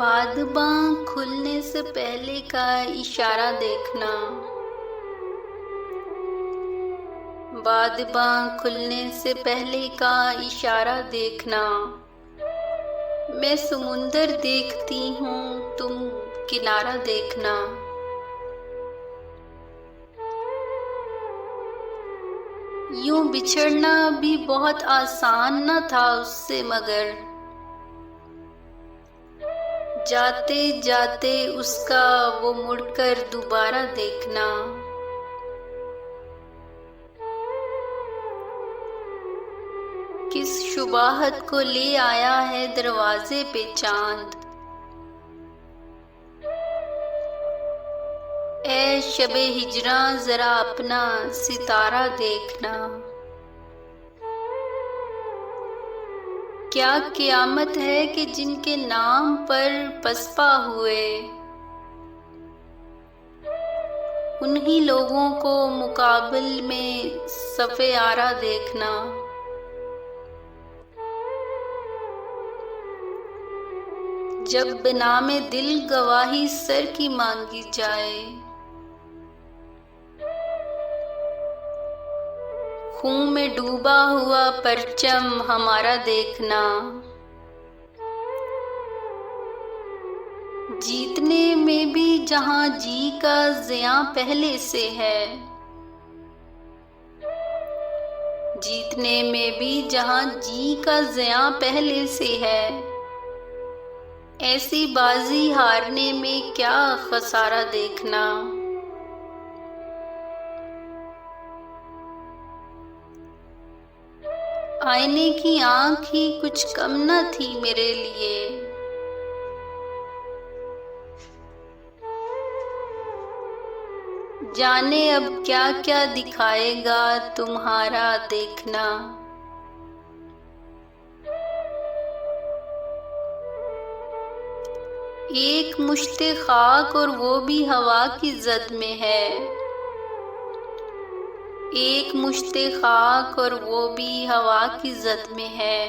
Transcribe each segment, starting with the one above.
बादबां खुलने से पहले का इशारा देखना। बादबां खुलने से पहले का इशारा देखना। मैं समुंदर देखती हूँ, तुम किनारा देखना। यूं बिछड़ना भी बहुत आसान न था उससे, मगर जाते जाते उसका वो मुड़कर दोबारा देखना। किस शुबाहत को ले आया है दरवाजे पे चांद। ऐ शबे हिजरां जरा अपना सितारा देखना। क्या क़यामत है कि जिनके नाम पर पसपा हुए, उन्हीं लोगों को मुकाबिल में सफ़े आरा देखना। जब बनामे दिल गवाही सर की मांगी जाए, खून में डूबा हुआ परचम हमारा देखना। जीतने में भी जहां जी का ज़िया पहले से है, जीतने में भी जहां जी का ज़िया पहले से है, ऐसी बाजी हारने में क्या खसारा देखना। आईने की आंख ही कुछ कम न थी मेरे लिए, जाने अब क्या क्या दिखाएगा तुम्हारा देखना। एक मुश्ते खाक और वो भी हवा की जद में है, एक मुश्ते खाक और वो भी हवा की जद में है।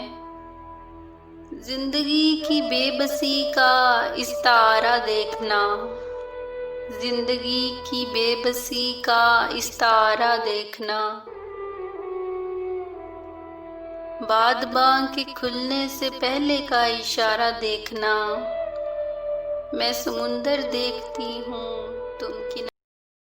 जिंदगी की बेबसी का इस्तारा देखना, जिंदगी की बेबसी का इस्तारा देखना। बादबां के खुलने से पहले का इशारा देखना। मैं समुंदर देखती हूँ, तुम किनारा।